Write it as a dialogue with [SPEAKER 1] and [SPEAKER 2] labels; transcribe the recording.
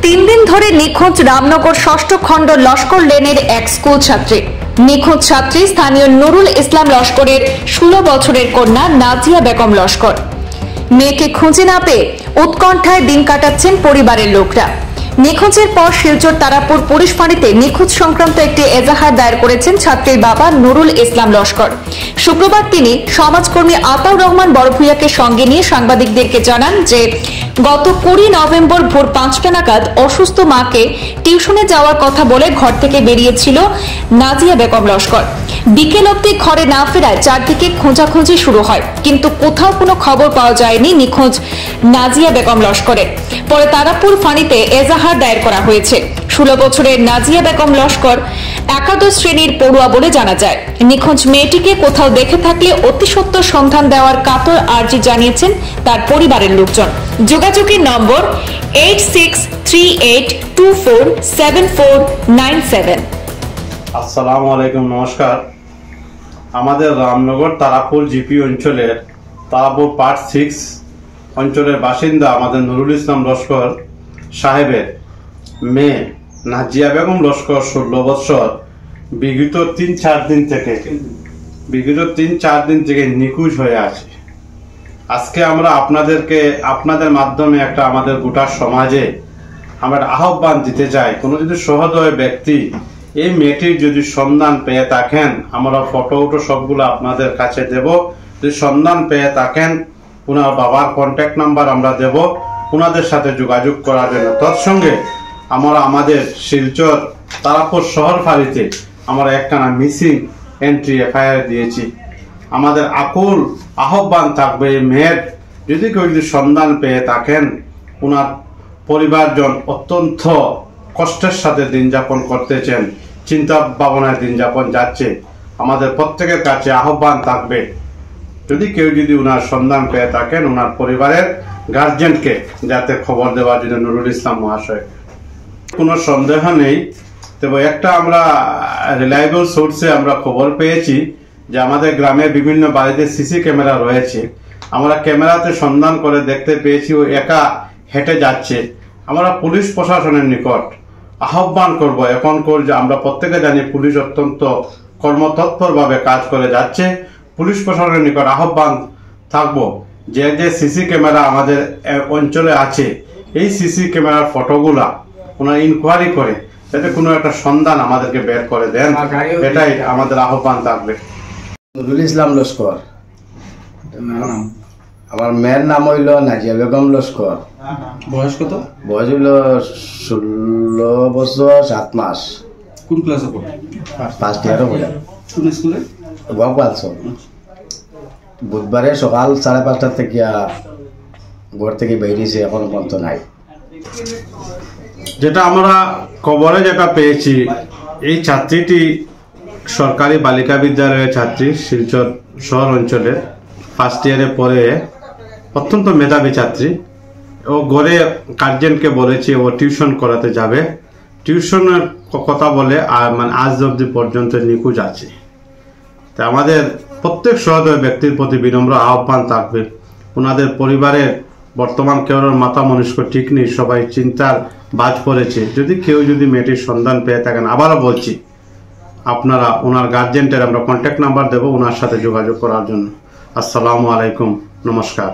[SPEAKER 1] 3 দিন ধরে নিখোঁজ রামনগর ষষ্ঠ খণ্ড লস্কর লেনের এক স্কুল ছাত্রী। নিখোঁজ ছাত্রী স্থানীয় নুরুল ইসলাম লস্করের 16 বছরের কন্যা নাজিয়া বেগম লস্কর। মেয়েকে খুঁজে না পেয়ে উৎকণ্ঠায় দিন কাটাচ্ছেন পরিবারের লোকরা। নিখোঁজের পর শিলচর তারাপুর পুলিশ ফাঁড়িতে নিখোঁজ সংক্রান্ত একটি এজাহার দায়ের করেছেন ছাত্রীর বাবা নুরুল ইসলাম লস্কর। শুক্রবার তিনি সমাজকর্মী আতাউর রহমান বড়ভূঁইয়াকে সঙ্গে নিয়ে সাংবাদিকদেরকে জানান যে গত 20 নভেম্বর ভোর 5টা নাগাদ অসুস্থ মাকে টিউশনে যাওয়ার কথা বলে ঘর থেকে বেরিয়েছিল নাজিয়া বেগম লস্কর। বিকেল অবধি ঘরে না ফেরায় চারদিকে খোঁজাখুঁজি শুরু হয়, কিন্তু কোথাও কোনো খবর পাওয়া যায়নি নিখোঁজ নাজিয়া বেগম লস্করের। পরে তারাপুর ফাঁড়িতে এজাহার দায়ের করা হয়েছে। 16 বছরের নাজিয়া বেগম লস্কর একাদশ শ্রেণীর পড়ুয়া বলে জানা যায়। নিখোঁজ মেয়েটিকে কোথাও দেখে থাকলে অতি সত্বর সন্ধান দেওয়ার কাতর আর্জি জানিয়েছেন তার পরিবারের লোকজন। যোগাযোগের নম্বর 8638247497।
[SPEAKER 2] আসসালামু আলাইকুম, নমস্কার। আমাদের রামনগর তারাপুর জিপি অঞ্চলের তারাপুর পার্ট 6 অঞ্চলের বাসিন্দা আমাদের নুরুল ইসলাম লস্কর সাহেবের মেয়ে নাজিয়া বেগম লস্কর 16 বছর বিগত 3-4 দিন থেকে নিখোঁজ হয়ে আছে। আজকে আমরা আপনাদের মাধ্যমে একটা আমাদের গোটা সমাজে আমরা আহ্বান দিতে চাই, কোনো যদি সহৃদয় ব্যক্তি এই মেয়েটির যদি সন্ধান পেয়ে থাকেন, আমরা ফটো সবগুলো আপনাদের কাছে দেব। যদি সন্ধান পেয়ে থাকেন, ওনার বাবার কন্ট্যাক্ট নাম্বার আমরা দেব, ওনাদের সাথে যোগাযোগ করার জন্য। তৎসঙ্গে আমরা আমাদের শিলচর তারাপুর শহর ফাঁড়িতে আমরা একখানা মিসিং এন্ট্রি এফআইআর দিয়েছি। আমাদের আকুল আহ্বান থাকবে, এই মেয়ের যদি কেউ যদি সন্ধান পেয়ে থাকেন, ওনার পরিবারজন অত্যন্ত কষ্টের সাথে দিন যাপন করতেছেন, চিন্তা ভাবনায় দিন যাপন যাচ্ছে। আমাদের প্রত্যেকের কাছে আহ্বান থাকবে, যদি কেউ যদি ওনার সন্ধান পেয়ে থাকেন, ওনার পরিবারের গার্জেনকে যাতে খবর দেওয়ার জন্য নুরুল ইসলাম মহাশয়। কোনো সন্দেহ নেই, তবে একটা আমরা রিলায়েবল সোর্সে আমরা খবর পেয়েছি যে আমাদের গ্রামে বিভিন্ন বাড়িতে সিসি ক্যামেরা রয়েছে। আমরা ক্যামেরাতে সন্ধান করে দেখতে পেয়েছি ও একা হেঁটে যাচ্ছে। আমরা পুলিশ প্রশাসনের নিকট আহ্বান করব, এখন যে আমরা প্রত্যেকে জানি পুলিশ অত্যন্ত কর্মতৎপরভাবে কাজ করে যাচ্ছে। পুলিশ প্রশাসনের নিকট আহ্বান থাকবো যে সিসি ক্যামেরা আমাদের অঞ্চলে আছে, এই সিসি ক্যামেরার ফটোগুলা ওনারা ইনকোয়ারি করে যাতে কোনো একটা সন্ধান আমাদেরকে বের করে দেন, এটাই আমাদের আহ্বান থাকবে।
[SPEAKER 3] নুরুল ইসলাম লস্কর, আমার মেয়ের নাম হইল নাজিয়া বেগম লস্কর।
[SPEAKER 4] বয়স কত?
[SPEAKER 3] বয়স হইল 16 বছর 7 মাস।
[SPEAKER 4] কোন ক্লাসে পড়ে?
[SPEAKER 3] ফার্স্ট ইয়ারে পড়ে।
[SPEAKER 4] কোন স্কুলে?
[SPEAKER 3] বাগবালস। বুধবারে সকাল 5:30 থেকে ঘর থেকে বেরিয়েছে, এখনো পর্যন্ত নাই।
[SPEAKER 2] যেটা আমরা খবরে যেটা পেয়েছি, এই ছাত্রীটি সরকারি বালিকা বিদ্যালয়ের ছাত্রী, শিলচর শহর অঞ্চলের ফার্স্ট ইয়ারে পড়ে, অত্যন্ত মেধাবী ছাত্রী। ও ঘরে গার্জেনকে বলেছে ও টিউশন করাতে যাবে, টিউশনের কথা বলে আর আজ অবধি পর্যন্ত নিখোঁজ আছে। তা আমাদের প্রত্যেক সহৃদয় ব্যক্তির প্রতি বিনম্র আহ্বান থাকবে, ওনাদের পরিবারের বর্তমান কেউর মাথা মনুষ্য ঠিক নেই, সবাই চিন্তার বাজ পড়েছে। যদি কেউ যদি মেয়েটির সন্ধান পেয়ে থাকেন, আবারও বলছি, আপনারা ওনার গার্জেনটের আমরা কন্ট্যাক্ট নাম্বার দেবো, ওনার সাথে যোগাযোগ করার জন্য। আসসালামু আলাইকুম, নমস্কার।